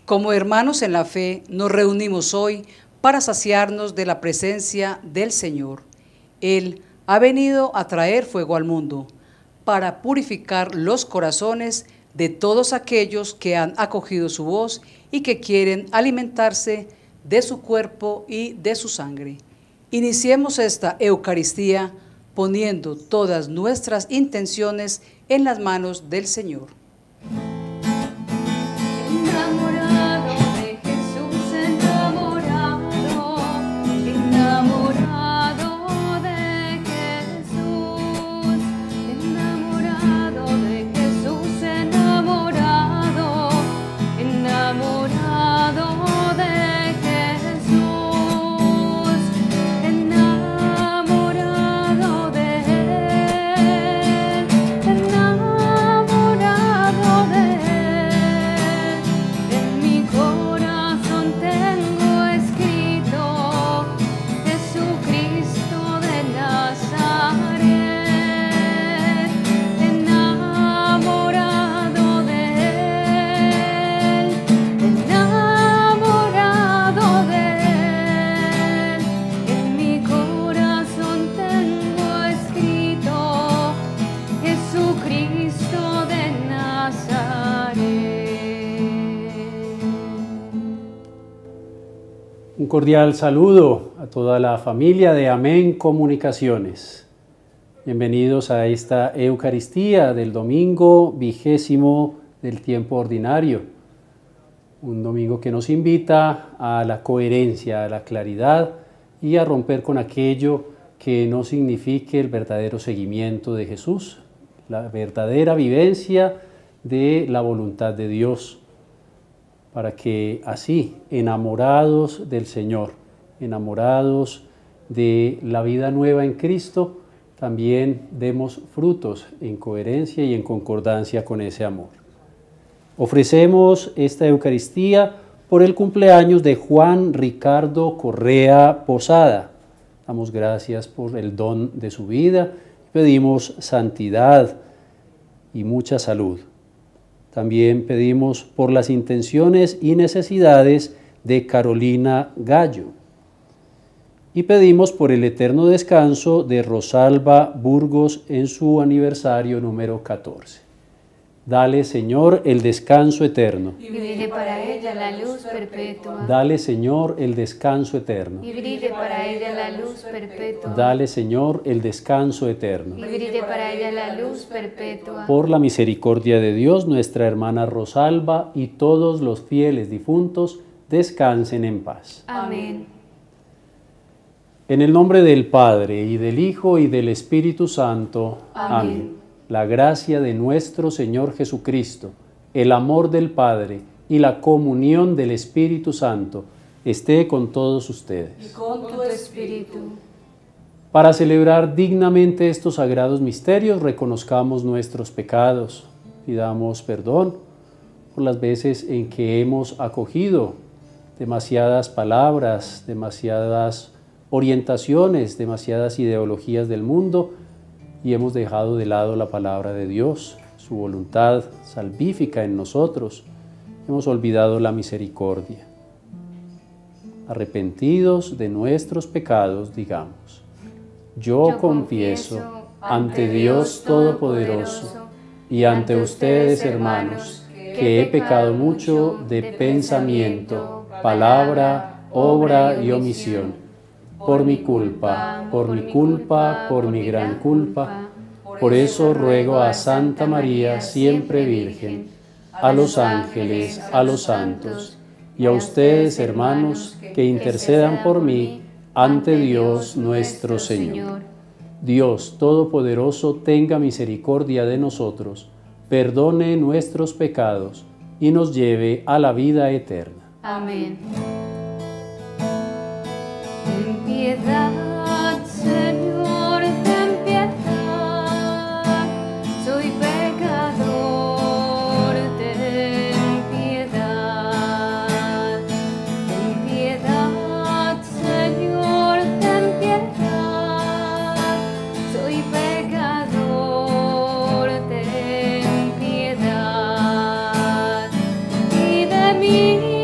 Como hermanos en la fe, nos reunimos hoy para saciarnos de la presencia del Señor. Él ha venido a traer fuego al mundo, para purificar los corazones de todos aquellos que han acogido su voz y que quieren alimentarse de su cuerpo y de su sangre. Iniciemos esta Eucaristía poniendo todas nuestras intenciones en las manos del Señor. Un cordial saludo a toda la familia de Amén Comunicaciones. Bienvenidos a esta Eucaristía del domingo 20 del tiempo ordinario. Un domingo que nos invita a la coherencia, a la claridad y a romper con aquello que no signifique el verdadero seguimiento de Jesús, la verdadera vivencia de la voluntad de Dios, para que así, enamorados del Señor, enamorados de la vida nueva en Cristo, también demos frutos en coherencia y en concordancia con ese amor. Ofrecemos esta Eucaristía por el cumpleaños de Juan Ricardo Correa Posada. Damos gracias por el don de su vida, pedimos santidad y mucha salud. También pedimos por las intenciones y necesidades de Carolina Gallo. Y pedimos por el eterno descanso de Rosalba Burgos en su aniversario número 14. Dale, Señor, el descanso eterno. Y brille para ella la luz perpetua. Dale, Señor, el descanso eterno. Y brille para ella la luz perpetua. Dale, Señor, el descanso eterno. Y brille para ella la luz perpetua. Por la misericordia de Dios, nuestra hermana Rosalba y todos los fieles difuntos descansen en paz. Amén. En el nombre del Padre, y del Hijo, y del Espíritu Santo. Amén. La gracia de nuestro Señor Jesucristo, el amor del Padre y la comunión del Espíritu Santo esté con todos ustedes. Y con tu espíritu. Para celebrar dignamente estos sagrados misterios, reconozcamos nuestros pecados, pidamos perdón por las veces en que hemos acogido demasiadas palabras, demasiadas orientaciones, demasiadas ideologías del mundo, y hemos dejado de lado la palabra de Dios, su voluntad salvífica en nosotros. Hemos olvidado la misericordia. Arrepentidos de nuestros pecados, digamos: Yo confieso ante Dios Todopoderoso y ante ustedes, hermanos, que he pecado mucho de pensamiento, palabra, obra y omisión. Por mi culpa, por mi gran culpa. Por eso ruego a Santa María, siempre Virgen, a los ángeles, a los santos, y a ustedes, hermanos, que intercedan por mí ante Dios nuestro Señor. Dios Todopoderoso tenga misericordia de nosotros, perdone nuestros pecados y nos lleve a la vida eterna. Amén. Ten piedad, Señor, ten piedad. Soy pecador, ten piedad. Ten piedad, Señor, ten piedad. Soy pecador, ten piedad. Y de mí.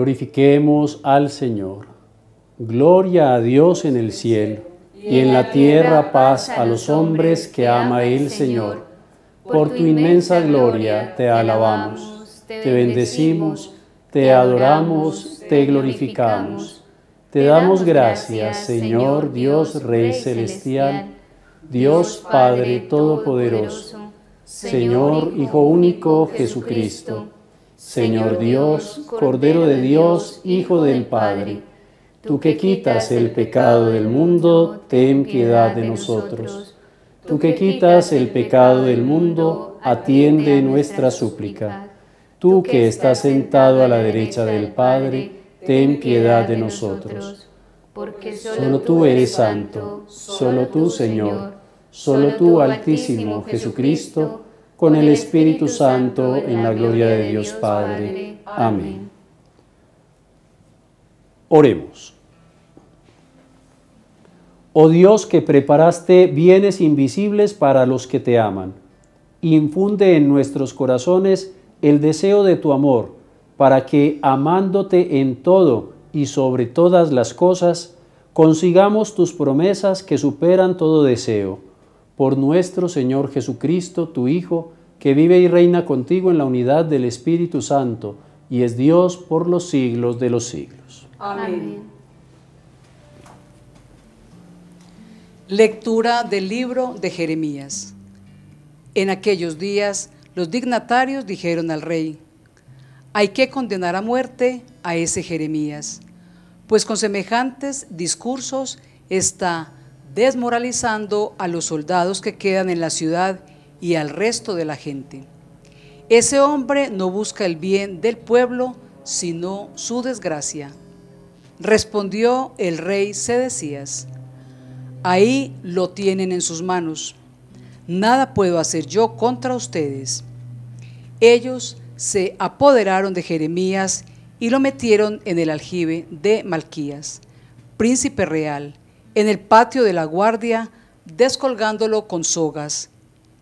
Glorifiquemos al Señor. Gloria a Dios en el cielo, y en la tierra paz a los hombres que ama el Señor. Por tu inmensa gloria te alabamos, te bendecimos, te adoramos, te glorificamos. Te damos gracias, Señor Dios Rey Celestial, Dios Padre Todopoderoso, Señor Hijo único Jesucristo, Señor Dios, Cordero de Dios, Hijo del Padre. Tú que quitas el pecado del mundo, ten piedad de nosotros. Tú que quitas el pecado del mundo, atiende nuestra súplica. Tú que estás sentado a la derecha del Padre, ten piedad de nosotros. Porque Solo tú eres santo, solo tú, Señor, solo tú, Altísimo Jesucristo, con el Espíritu Santo, en la gloria de Dios Padre. Amén. Oremos. Oh Dios, que preparaste bienes invisibles para los que te aman, infunde en nuestros corazones el deseo de tu amor, para que, amándote en todo y sobre todas las cosas, consigamos tus promesas que superan todo deseo. Por nuestro Señor Jesucristo, tu Hijo, que vive y reina contigo en la unidad del Espíritu Santo, y es Dios por los siglos de los siglos. Amén. Lectura del libro de Jeremías. En aquellos días, los dignatarios dijeron al rey: hay que condenar a muerte a ese Jeremías, pues con semejantes discursos está desmoralizando a los soldados que quedan en la ciudad y al resto de la gente. Ese hombre no busca el bien del pueblo, sino su desgracia. Respondió el rey Sedecías: ahí lo tienen en sus manos. Nada puedo hacer yo contra ustedes. Ellos se apoderaron de Jeremías y lo metieron en el aljibe de Malquías, príncipe real, en el patio de la guardia, descolgándolo con sogas.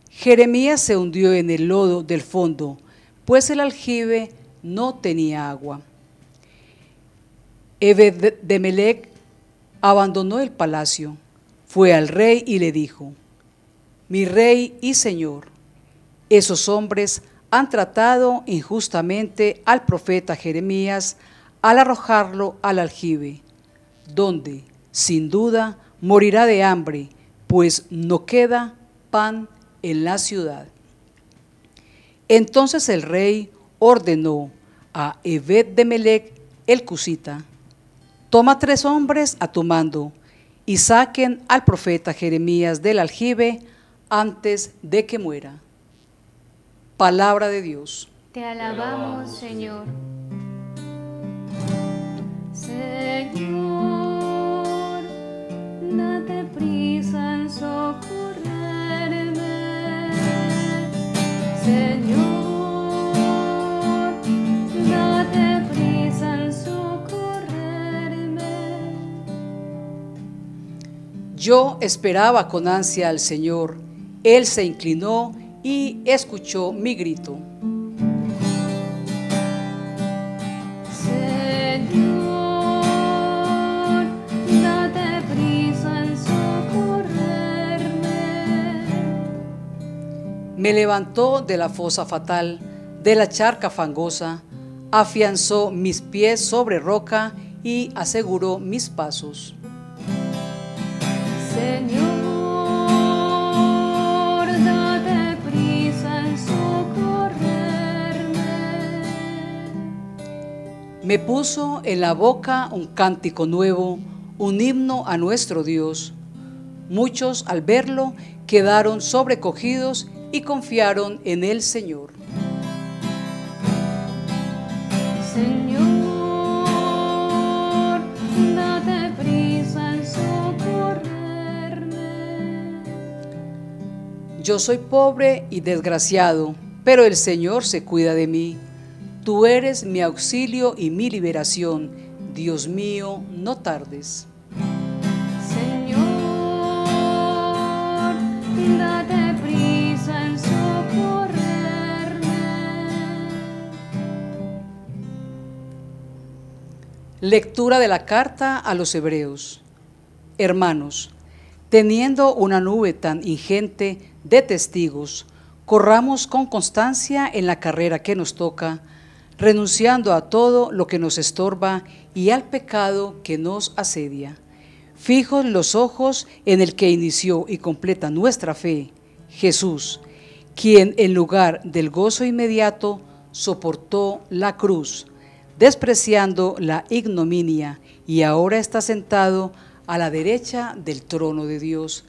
Jeremías se hundió en el lodo del fondo, pues el aljibe no tenía agua. Ebed-de-Melech abandonó el palacio, fue al rey y le dijo: mi rey y señor, esos hombres han tratado injustamente al profeta Jeremías al arrojarlo al aljibe, donde, sin duda, morirá de hambre, pues no queda pan en la ciudad. Entonces el rey ordenó a Ebed-de-Melech el cusita: toma 3 hombres a tu mando y saquen al profeta Jeremías del aljibe antes de que muera. Palabra de Dios. Te alabamos, Señor. Señor, date prisa en socorrerme. Señor, date prisa en socorrerme. Yo esperaba con ansia al Señor. Él se inclinó y escuchó mi grito. Señor, date prisa en socorrerme. Me levantó de la fosa fatal, de la charca fangosa, afianzó mis pies sobre roca y aseguró mis pasos. Señor, date prisa en socorrerme. Me puso en la boca un cántico nuevo, un himno a nuestro Dios. Muchos al verlo quedaron sobrecogidos y confiaron en el Señor. Señor, date prisa en socorrerme. Yo soy pobre y desgraciado, pero el Señor se cuida de mí. Tú eres mi auxilio y mi liberación. Dios mío, no tardes. Señor, date prisa en socorrerme. Lectura de la carta a los Hebreos. Hermanos, teniendo una nube tan ingente de testigos, corramos con constancia en la carrera que nos toca, renunciando a todo lo que nos estorba y al pecado que nos asedia. Fijos los ojos en el que inició y completa nuestra fe, Jesús, quien en lugar del gozo inmediato soportó la cruz, despreciando la ignominia, y ahora está sentado a la derecha del trono de Dios.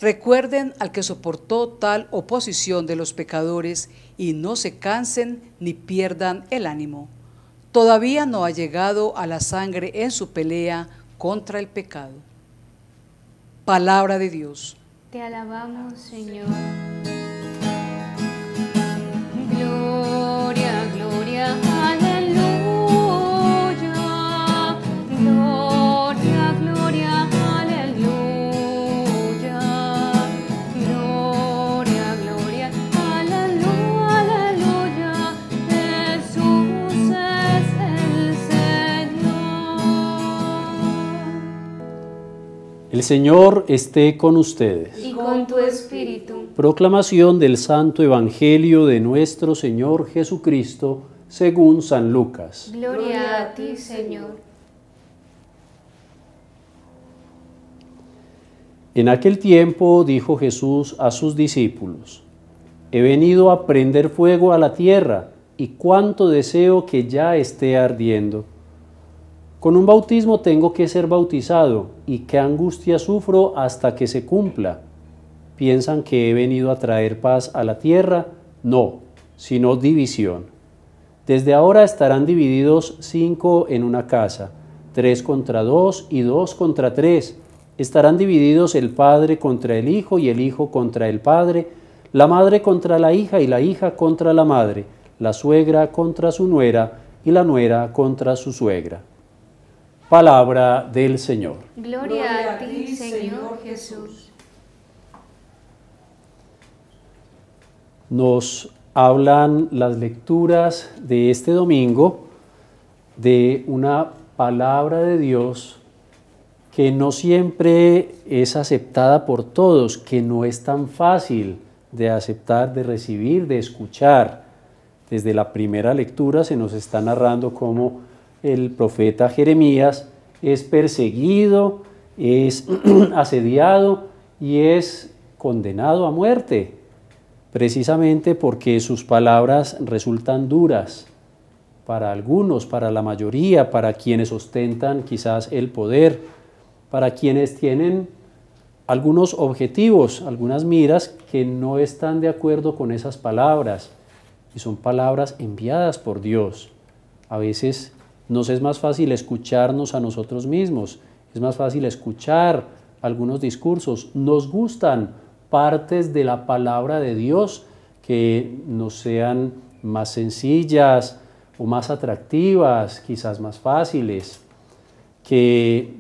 Recuerden al que soportó tal oposición de los pecadores y no se cansen ni pierdan el ánimo. Todavía no ha llegado a la sangre en su pelea contra el pecado. Palabra de Dios. Te alabamos, Señor. Gloria, gloria, aleluya. Gloria, gloria, aleluya. Gloria, gloria, aleluya, aleluya. Jesús es el Señor. El Señor esté con ustedes. Y con tu espíritu. Proclamación del Santo Evangelio de nuestro Señor Jesucristo según San Lucas. Gloria a ti, Señor. En aquel tiempo dijo Jesús a sus discípulos: He venido a prender fuego a la tierra, y cuánto deseo que ya esté ardiendo. Con un bautismo tengo que ser bautizado, y qué angustia sufro hasta que se cumpla. ¿Piensan que he venido a traer paz a la tierra? No, sino división. Desde ahora estarán divididos 5 en una casa, 3 contra 2 y 2 contra 3. Estarán divididos el padre contra el hijo y el hijo contra el padre, la madre contra la hija y la hija contra la madre, la suegra contra su nuera y la nuera contra su suegra. Palabra del Señor. Gloria a ti, Señor Jesús. Nos hablan las lecturas de este domingo de una palabra de Dios que no siempre es aceptada por todos, que no es tan fácil de aceptar, de recibir, de escuchar. Desde la primera lectura se nos está narrando cómo el profeta Jeremías es perseguido, es asediado y es condenado a muerte, precisamente porque sus palabras resultan duras para algunos, para la mayoría, para quienes ostentan quizás el poder, para quienes tienen algunos objetivos, algunas miras que no están de acuerdo con esas palabras, y son palabras enviadas por Dios. A veces nos es más fácil escucharnos a nosotros mismos, es más fácil escuchar algunos discursos, nos gustan partes de la palabra de Dios que nos sean más sencillas o más atractivas, quizás más fáciles, que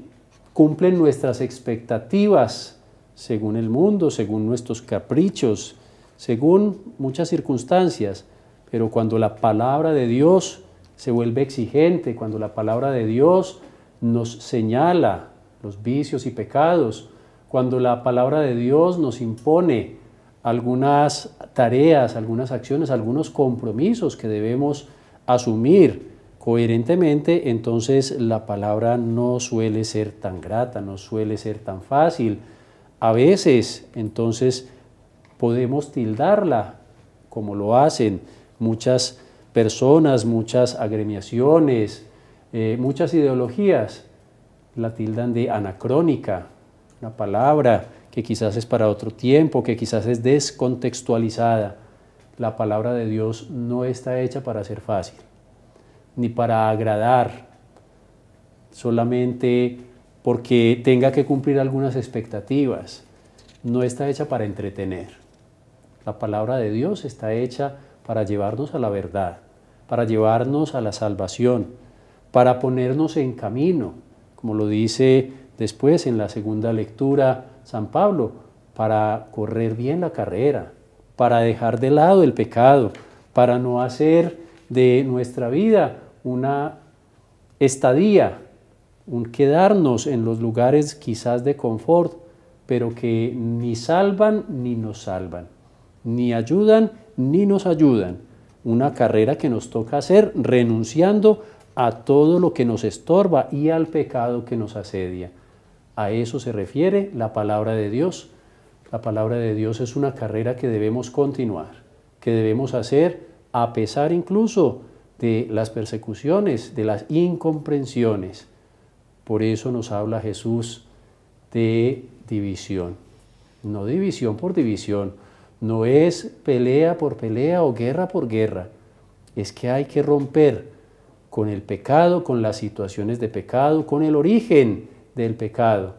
cumplen nuestras expectativas según el mundo, según nuestros caprichos, según muchas circunstancias. Pero cuando la palabra de Dios se vuelve exigente, cuando la palabra de Dios nos señala los vicios y pecados, cuando la palabra de Dios nos impone algunas tareas, algunas acciones, algunos compromisos que debemos asumir coherentemente, entonces la palabra no suele ser tan grata, no suele ser tan fácil. A veces, entonces, podemos tildarla, como lo hacen muchas personas, muchas agremiaciones, muchas ideologías, la tildan de anacrónica, una palabra que quizás es para otro tiempo, que quizás es descontextualizada. La palabra de Dios no está hecha para ser fácil, ni para agradar, solamente porque tenga que cumplir algunas expectativas. No está hecha para entretener. La palabra de Dios está hecha para llevarnos a la verdad, para llevarnos a la salvación, para ponernos en camino, como lo dice después en la segunda lectura San Pablo, para correr bien la carrera, para dejar de lado el pecado, para no hacer de nuestra vida una estadía un quedarnos en los lugares quizás de confort, pero que ni salvan ni nos salvan, ni ayudan ni nos ayudan. Una carrera que nos toca hacer renunciando a todo lo que nos estorba y al pecado que nos asedia. A eso se refiere la palabra de Dios. La palabra de Dios es una carrera que debemos continuar, que debemos hacer a pesar incluso de las persecuciones, de las incomprensiones. Por eso nos habla Jesús de división. No división por división, no es pelea por pelea o guerra por guerra. Es que hay que romper con el pecado, con las situaciones de pecado, con el origen del pecado.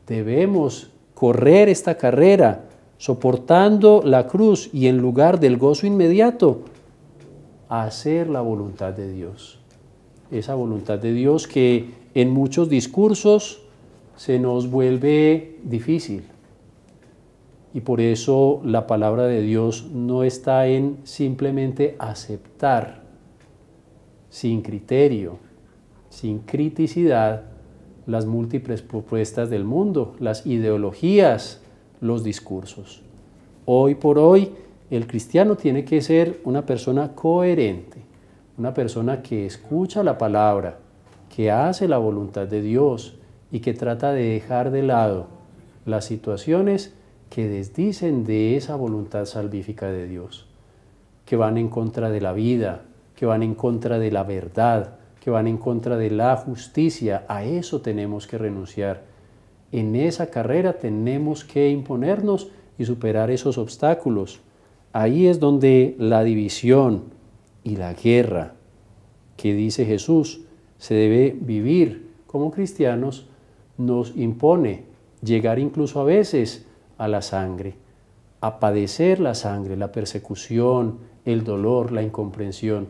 Debemos correr esta carrera soportando la cruz y en lugar del gozo inmediato, hacer la voluntad de Dios. Esa voluntad de Dios que en muchos discursos se nos vuelve difícil. Y por eso la palabra de Dios no está en simplemente aceptar sin criterio, sin criticidad, las múltiples propuestas del mundo, las ideologías, los discursos. Hoy por hoy, el cristiano tiene que ser una persona coherente, una persona que escucha la palabra, que hace la voluntad de Dios y que trata de dejar de lado las situaciones que desdicen de esa voluntad salvífica de Dios, que van en contra de la vida, que van en contra de la verdad, que van en contra de la justicia. A eso tenemos que renunciar. En esa carrera tenemos que imponernos y superar esos obstáculos. Ahí es donde la división y la guerra que dice Jesús se debe vivir como cristianos nos impone llegar incluso a veces a la sangre, a padecer la sangre, la persecución, el dolor, la incomprensión.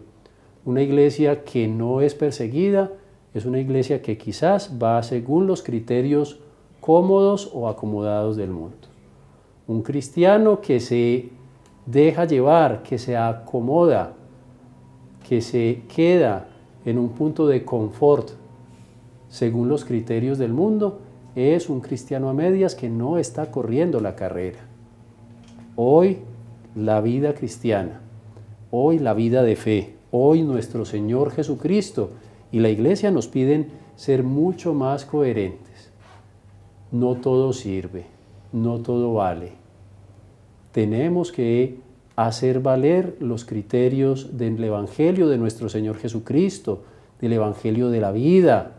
Una iglesia que no es perseguida es una iglesia que quizás va según los criterios cómodos o acomodados del mundo. Un cristiano que se deja llevar, que se acomoda, que se queda en un punto de confort según los criterios del mundo, es un cristiano a medias que no está corriendo la carrera. Hoy la vida cristiana, hoy la vida de fe, hoy nuestro Señor Jesucristo y la Iglesia nos piden ser mucho más coherentes. No todo sirve, no todo vale. Tenemos que hacer valer los criterios del Evangelio de nuestro Señor Jesucristo, del Evangelio de la vida,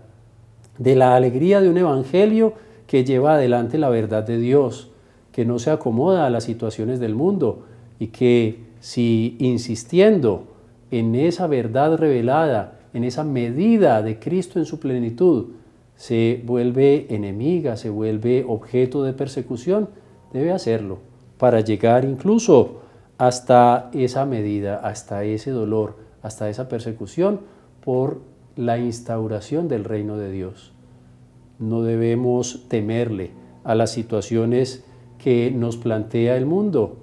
de la alegría de un Evangelio que lleva adelante la verdad de Dios, que no se acomoda a las situaciones del mundo y que si insistiendo en esa verdad revelada, en esa medida de Cristo en su plenitud, se vuelve enemiga, se vuelve objeto de persecución, debe hacerlo para llegar incluso hasta esa medida, hasta ese dolor, hasta esa persecución por la instauración del reino de Dios. No debemos temerle a las situaciones que nos plantea el mundo.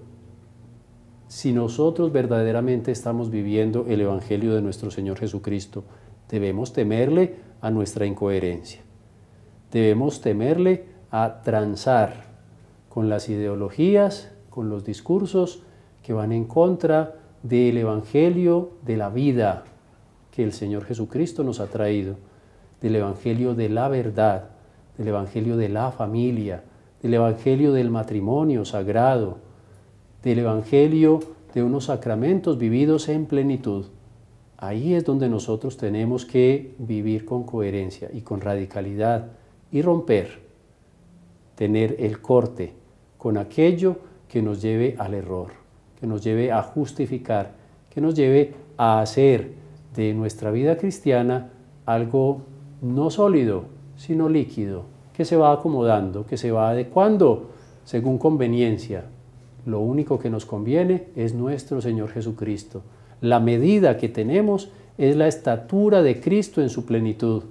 Si nosotros verdaderamente estamos viviendo el Evangelio de nuestro Señor Jesucristo, debemos temerle a nuestra incoherencia. Debemos temerle a transar con las ideologías, con los discursos que van en contra del Evangelio de la vida que el Señor Jesucristo nos ha traído, del Evangelio de la verdad, del Evangelio de la familia, del Evangelio del matrimonio sagrado, del Evangelio de unos sacramentos vividos en plenitud. Ahí es donde nosotros tenemos que vivir con coherencia y con radicalidad y romper, tener el corte con aquello que nos lleve al error, que nos lleve a justificar, que nos lleve a hacer de nuestra vida cristiana algo no sólido, sino líquido, que se va acomodando, que se va adecuando según conveniencia. Lo único que nos conviene es nuestro Señor Jesucristo. La medida que tenemos es la estatura de Cristo en su plenitud.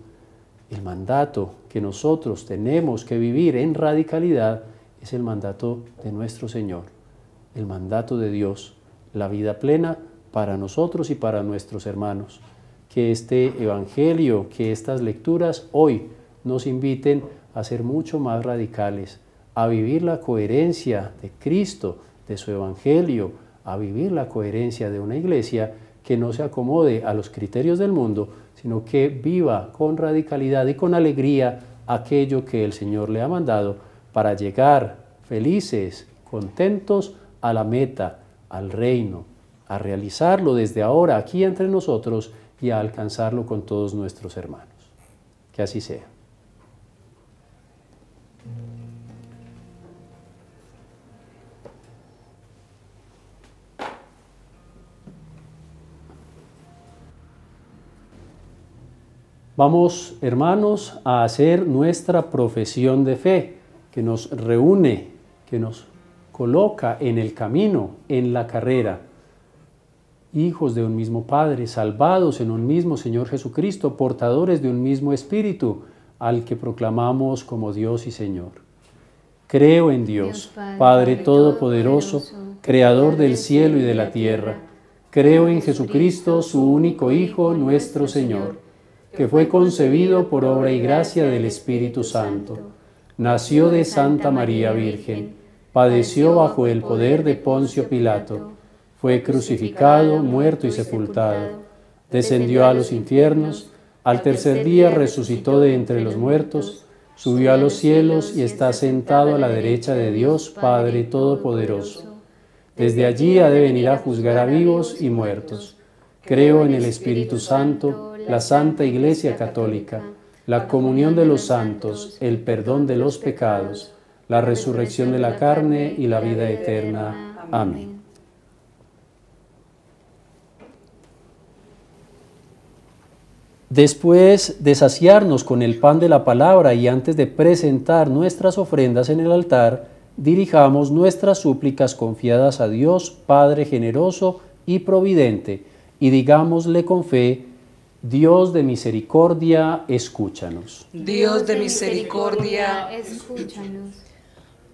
El mandato que nosotros tenemos que vivir en radicalidad es el mandato de nuestro Señor, el mandato de Dios, la vida plena para nosotros y para nuestros hermanos. que este Evangelio, que estas lecturas hoy nos inviten a ser mucho más radicales, a vivir la coherencia de Cristo, de su Evangelio, a vivir la coherencia de una iglesia que no se acomode a los criterios del mundo, sino que viva con radicalidad y con alegría aquello que el Señor le ha mandado para llegar felices, contentos a la meta, al reino, a realizarlo desde ahora aquí entre nosotros y a alcanzarlo con todos nuestros hermanos. Que así sea. Vamos, hermanos, a hacer nuestra profesión de fe, que nos reúne, que nos coloca en el camino, en la carrera. Hijos de un mismo Padre, salvados en un mismo Señor Jesucristo, portadores de un mismo Espíritu, al que proclamamos como Dios y Señor. Creo en Dios, Padre Todopoderoso, Creador del cielo y de la tierra. Creo en Jesucristo, su único Hijo, nuestro Señor, que fue concebido por obra y gracia del Espíritu Santo. Nació de Santa María Virgen, padeció bajo el poder de Poncio Pilato, fue crucificado, muerto y sepultado, descendió a los infiernos, al tercer día resucitó de entre los muertos, subió a los cielos y está sentado a la derecha de Dios Padre Todopoderoso. Desde allí ha de venir a juzgar a vivos y muertos. Creo en el Espíritu Santo, la Santa Iglesia Católica, la comunión de los santos, el perdón de los pecados, la resurrección de la carne y la vida eterna. Amén. Después de saciarnos con el pan de la palabra y antes de presentar nuestras ofrendas en el altar, dirijamos nuestras súplicas confiadas a Dios, Padre generoso y providente, y digámosle con fe: Dios de misericordia, escúchanos. Dios de misericordia, escúchanos.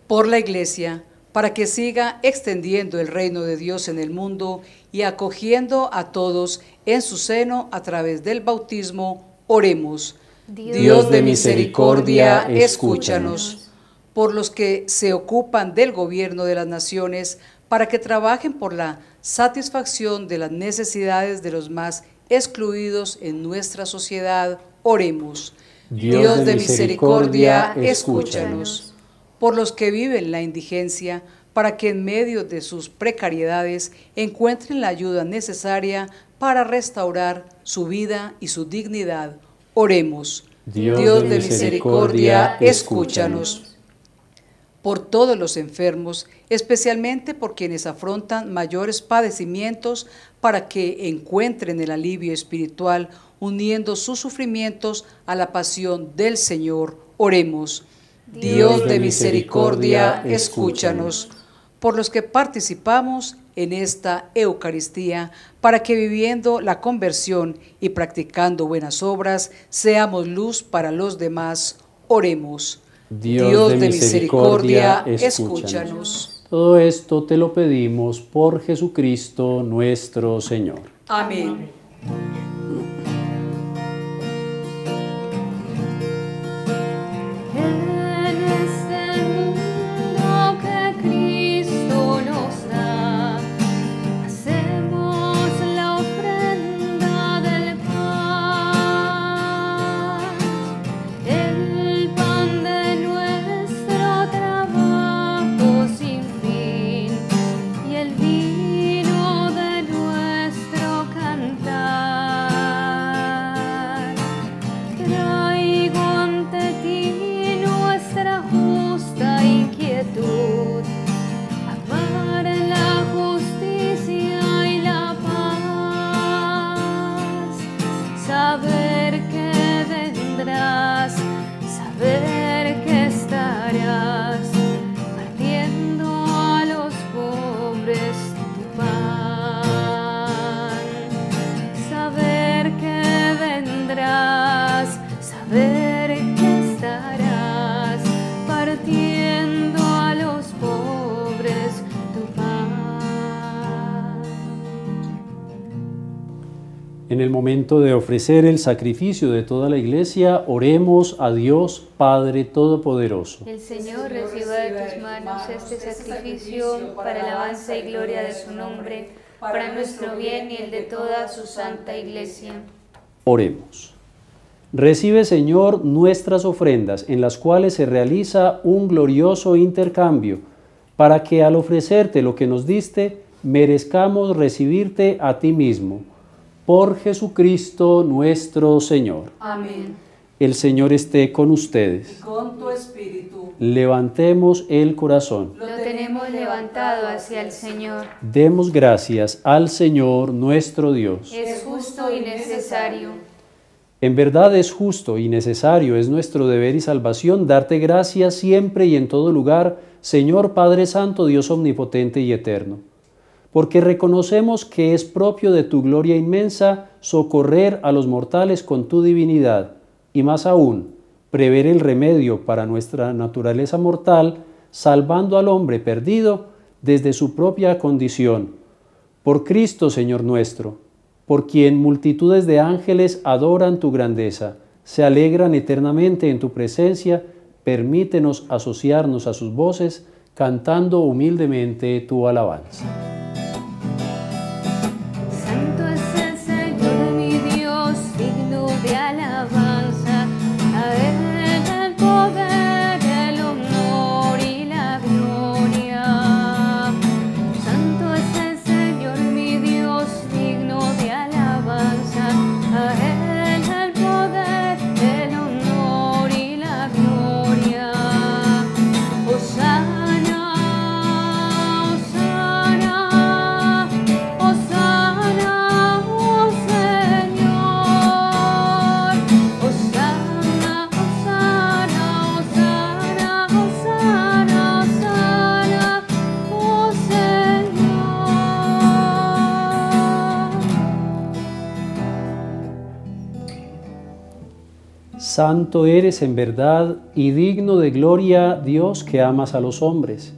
Por la Iglesia, para que siga extendiendo el reino de Dios en el mundo y acogiendo a todos en su seno a través del bautismo, oremos. Dios de misericordia, escúchanos. Por los que se ocupan del gobierno de las naciones, para que trabajen por la satisfacción de las necesidades de los más excluidos en nuestra sociedad, oremos. Dios de misericordia, escúchanos. Por los que viven la indigencia, para que en medio de sus precariedades encuentren la ayuda necesaria para restaurar su vida y su dignidad, oremos. Dios de misericordia, escúchanos. Por todos los enfermos, especialmente por quienes afrontan mayores padecimientos, para que encuentren el alivio espiritual, uniendo sus sufrimientos a la pasión del Señor, oremos. Dios de misericordia, escúchanos. Por los que participamos en esta Eucaristía, para que viviendo la conversión y practicando buenas obras, seamos luz para los demás, oremos. Dios de misericordia, escúchanos. Todo esto te lo pedimos por Jesucristo nuestro Señor. Amén. Y el vino de nuestro cantar. En el momento de ofrecer el sacrificio de toda la Iglesia, oremos a Dios Padre Todopoderoso. El Señor reciba de tus manos este sacrificio para el avance y gloria de su nombre, para nuestro bien y el de toda su santa Iglesia. Oremos. Recibe, Señor, nuestras ofrendas, en las cuales se realiza un glorioso intercambio, para que al ofrecerte lo que nos diste, merezcamos recibirte a ti mismo. Por Jesucristo nuestro Señor. Amén. El Señor esté con ustedes. Y con tu espíritu. Levantemos el corazón. Lo tenemos levantado hacia el Señor. Demos gracias al Señor nuestro Dios. Es justo y necesario. En verdad es justo y necesario, es nuestro deber y salvación darte gracias siempre y en todo lugar, Señor Padre Santo, Dios omnipotente y eterno. Porque reconocemos que es propio de tu gloria inmensa socorrer a los mortales con tu divinidad, y más aún, prever el remedio para nuestra naturaleza mortal, salvando al hombre perdido desde su propia condición. Por Cristo, Señor nuestro, por quien multitudes de ángeles adoran tu grandeza, se alegran eternamente en tu presencia, permítenos asociarnos a sus voces, cantando humildemente tu alabanza. Santo es el Señor mi Dios, digno de alabanza. A Él el poder, el honor y la gloria. Santo es el Señor mi Dios, digno de alabanza. A Él el poder, el honor y la gloria. Hosana, Hosana, Hosana, oh Señor. Hosana, Hosana, Hosana, Hosana, Hosana, oh Señor. Santo eres en verdad y digno de gloria, Dios, que amas a los hombres,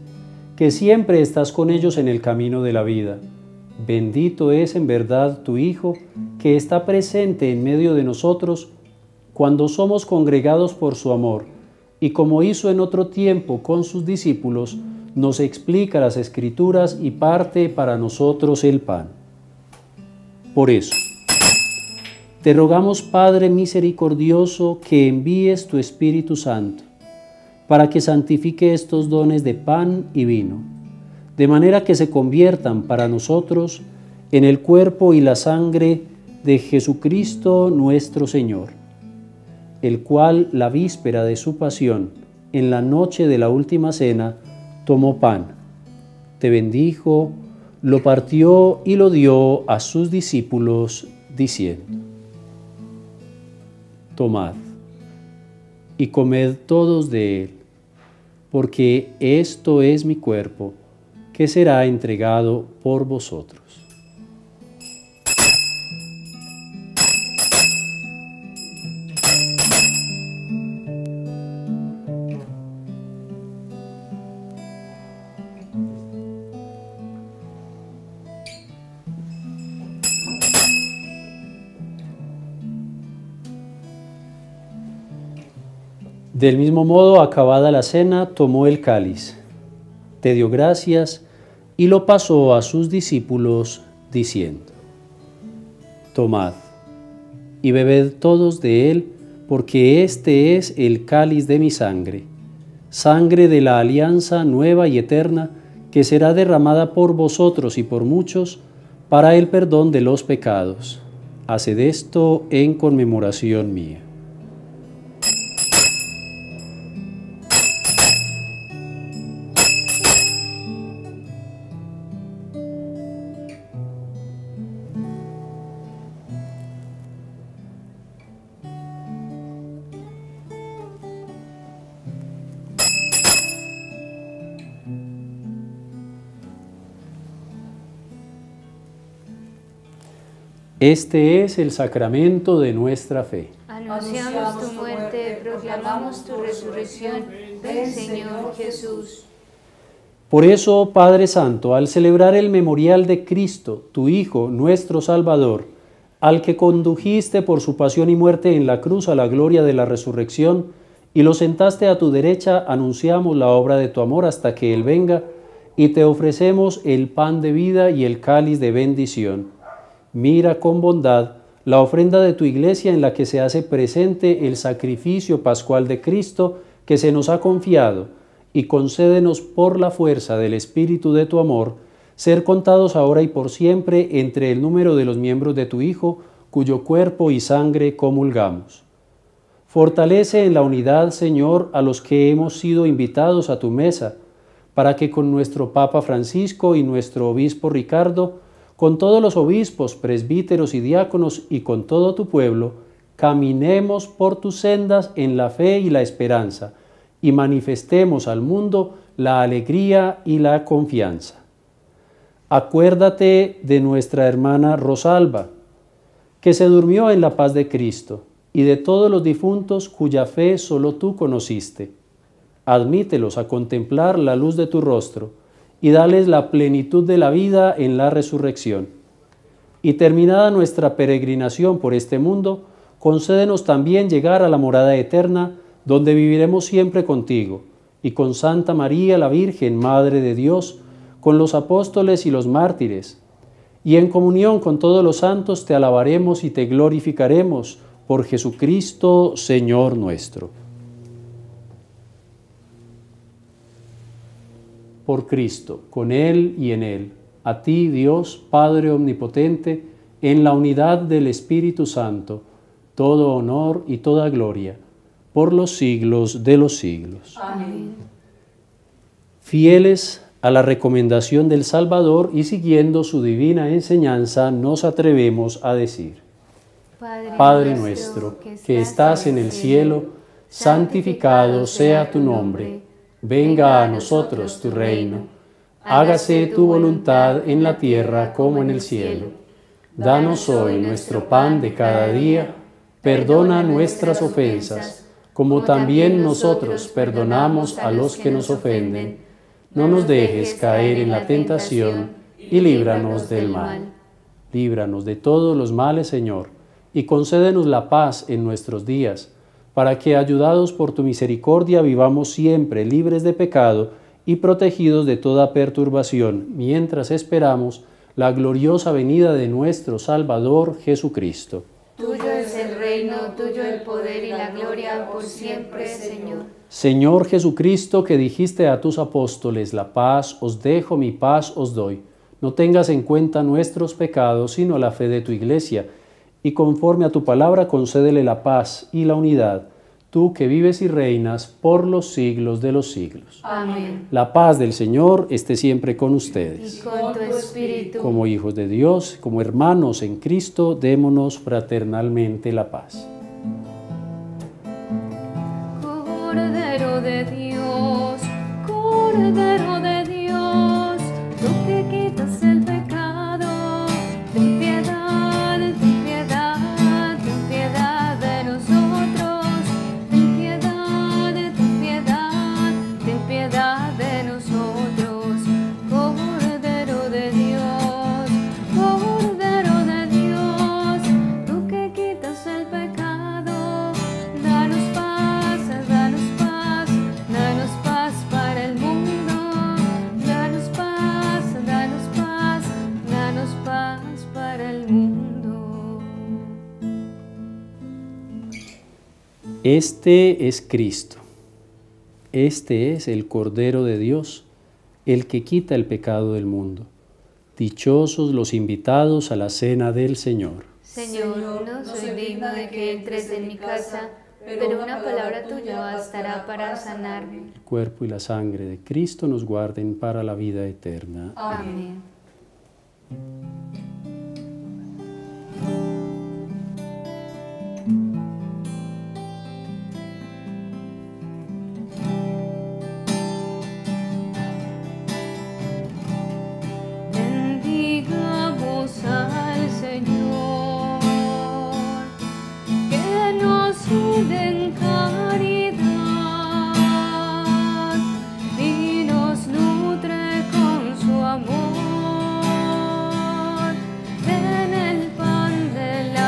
que siempre estás con ellos en el camino de la vida. Bendito es en verdad tu Hijo, que está presente en medio de nosotros cuando somos congregados por su amor, y como hizo en otro tiempo con sus discípulos, nos explica las Escrituras y parte para nosotros el pan. Por eso, te rogamos, Padre misericordioso, que envíes tu Espíritu Santo, para que santifique estos dones de pan y vino, de manera que se conviertan para nosotros en el cuerpo y la sangre de Jesucristo nuestro Señor, el cual, la víspera de su pasión, en la noche de la última cena, tomó pan, te bendijo, lo partió y lo dio a sus discípulos, diciendo: Tomad y comed todos de él, porque esto es mi cuerpo, que será entregado por vosotros. Del mismo modo, acabada la cena, tomó el cáliz, te dio gracias y lo pasó a sus discípulos, diciendo: Tomad y bebed todos de él, porque este es el cáliz de mi sangre, sangre de la alianza nueva y eterna, que será derramada por vosotros y por muchos para el perdón de los pecados. Haced esto en conmemoración mía. Este es el sacramento de nuestra fe. Anunciamos tu muerte, proclamamos tu resurrección. Ven, Señor Jesús. Por eso, Padre Santo, al celebrar el memorial de Cristo, tu Hijo, nuestro Salvador, al que condujiste por su pasión y muerte en la cruz a la gloria de la resurrección, y lo sentaste a tu derecha, anunciamos la obra de tu amor hasta que Él venga, y te ofrecemos el pan de vida y el cáliz de bendición. Mira con bondad la ofrenda de tu iglesia en la que se hace presente el sacrificio pascual de Cristo que se nos ha confiado, y concédenos por la fuerza del Espíritu de tu amor, ser contados ahora y por siempre entre el número de los miembros de tu Hijo, cuyo cuerpo y sangre comulgamos. Fortalece en la unidad, Señor, a los que hemos sido invitados a tu mesa, para que con nuestro Papa Francisco y nuestro Obispo Ricardo, con todos los obispos, presbíteros y diáconos y con todo tu pueblo, caminemos por tus sendas en la fe y la esperanza, y manifestemos al mundo la alegría y la confianza. Acuérdate de nuestra hermana Rosalba, que se durmió en la paz de Cristo, y de todos los difuntos cuya fe solo tú conociste. Admítelos a contemplar la luz de tu rostro, y dales la plenitud de la vida en la resurrección. Y terminada nuestra peregrinación por este mundo, concédenos también llegar a la morada eterna, donde viviremos siempre contigo, y con Santa María la Virgen, Madre de Dios, con los apóstoles y los mártires, y en comunión con todos los santos te alabaremos y te glorificaremos por Jesucristo, Señor nuestro. Por Cristo, con Él y en Él, a ti, Dios, Padre omnipotente, en la unidad del Espíritu Santo, todo honor y toda gloria, por los siglos de los siglos. Amén. Fieles a la recomendación del Salvador y siguiendo su divina enseñanza, nos atrevemos a decir: Padre nuestro, que estás en el cielo, santificado sea tu nombre. Venga a nosotros tu reino. Hágase tu voluntad en la tierra como en el cielo. Danos hoy nuestro pan de cada día. Perdona nuestras ofensas, como también nosotros perdonamos a los que nos ofenden. No nos dejes caer en la tentación y líbranos del mal. Líbranos de todos los males, Señor, y concédenos la paz en nuestros días, para que, ayudados por tu misericordia, vivamos siempre libres de pecado y protegidos de toda perturbación, mientras esperamos la gloriosa venida de nuestro Salvador Jesucristo. Tuyo es el reino, tuyo el poder y la gloria por siempre, Señor. Señor Jesucristo, que dijiste a tus apóstoles: la paz os dejo, mi paz os doy. No tengas en cuenta nuestros pecados, sino la fe de tu Iglesia, y conforme a tu palabra concédele la paz y la unidad, tú que vives y reinas por los siglos de los siglos. Amén. La paz del Señor esté siempre con ustedes. Y con tu espíritu. Como hijos de Dios, como hermanos en Cristo, démonos fraternalmente la paz. Cordero de Dios, Cordero de Dios, tú que quitas el pecado, ten piedad, ten piedad, ten piedad de nosotros, ten piedad, ten piedad, ten piedad de nosotros. Cordero de Dios, Cordero de Dios, tú que quitas el pecado, danos paz, danos paz, danos paz para el mundo, danos paz, danos paz, danos paz para el mundo. Este es Cristo. Este es el Cordero de Dios, el que quita el pecado del mundo. Dichosos los invitados a la cena del Señor. Señor, no soy digno de que entres en mi casa, pero una palabra tuya bastará para sanarme. El cuerpo y la sangre de Cristo nos guarden para la vida eterna. Amén. Bendigamos al Señor, que nos une en caridad y nos nutre con su amor. Ven el pan de la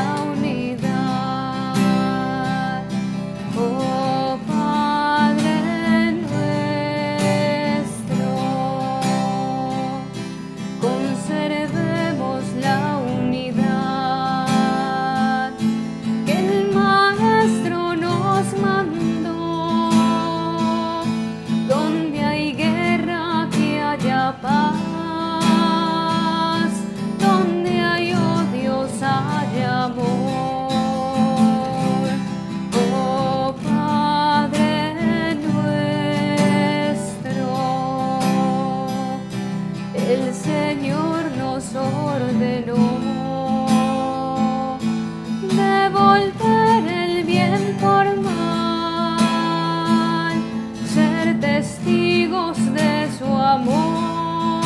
llenos de su amor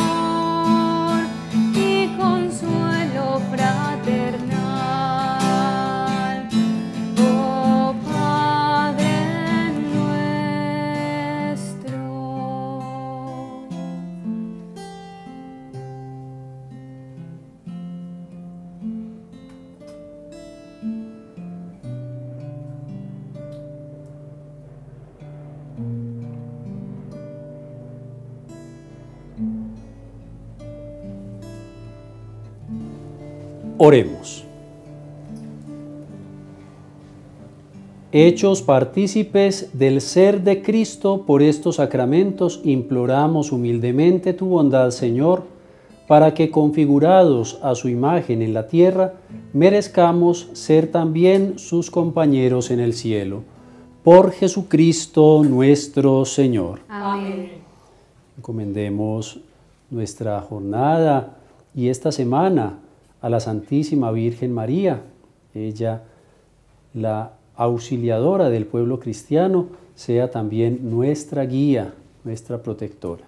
y consuelo fraternal. Oh Padre nuestro. Oremos. Hechos partícipes del ser de Cristo por estos sacramentos, imploramos humildemente tu bondad, Señor, para que, configurados a su imagen en la tierra, merezcamos ser también sus compañeros en el cielo. Por Jesucristo nuestro Señor. Amén. Encomendemos nuestra jornada y esta semana a la Santísima Virgen María, ella, la auxiliadora del pueblo cristiano, sea también nuestra guía, nuestra protectora.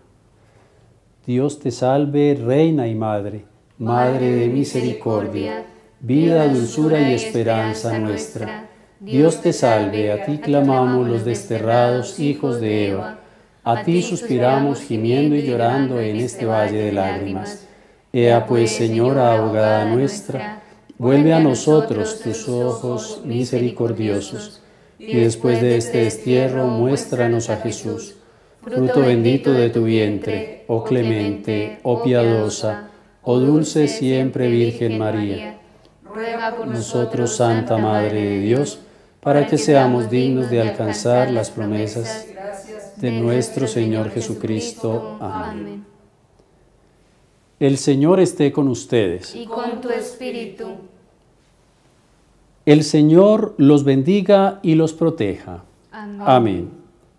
Dios te salve, Reina y Madre, Madre de misericordia, vida, dulzura y esperanza nuestra. Dios te salve, a ti clamamos los desterrados hijos de Eva, a ti suspiramos gimiendo y llorando en este valle de lágrimas. Ea pues, Señora, abogada nuestra, vuelve a nosotros tus ojos misericordiosos, y después de este destierro muéstranos a Jesús, fruto bendito de tu vientre, oh clemente, oh piadosa, oh dulce siempre Virgen María. Ruega por Nosotros, Santa Madre de Dios, para que seamos dignos de alcanzar las promesas de nuestro Señor Jesucristo. Amén. El Señor esté con ustedes. Y con tu espíritu. El Señor los bendiga y los proteja. Amén. Amén.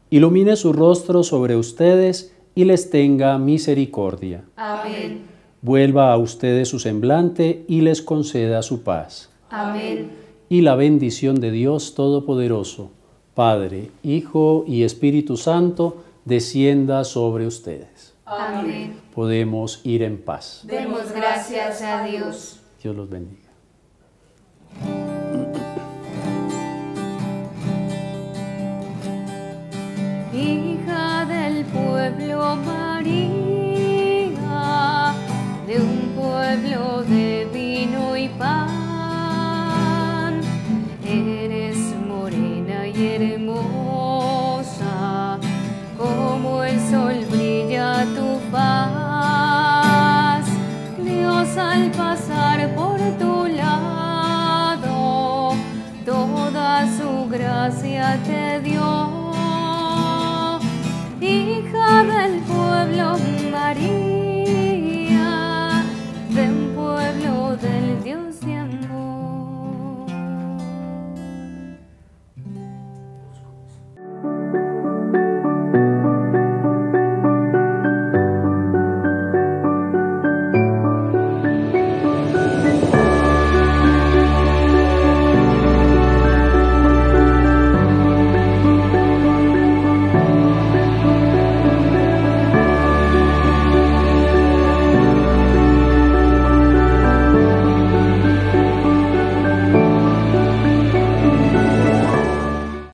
Ilumine su rostro sobre ustedes y les tenga misericordia. Amén. Vuelva a ustedes su semblante y les conceda su paz. Amén. Y la bendición de Dios Todopoderoso, Padre, Hijo y Espíritu Santo, descienda sobre ustedes. Amén. Podemos ir en paz. Demos gracias a Dios. Dios los bendiga. Hija del pueblo María, de un pueblo de vino y pan, eres morena y hermosa, como el sol brilla tu faz. Dios al pasar por tu lado, toda su gracia te dio. Hija del pueblo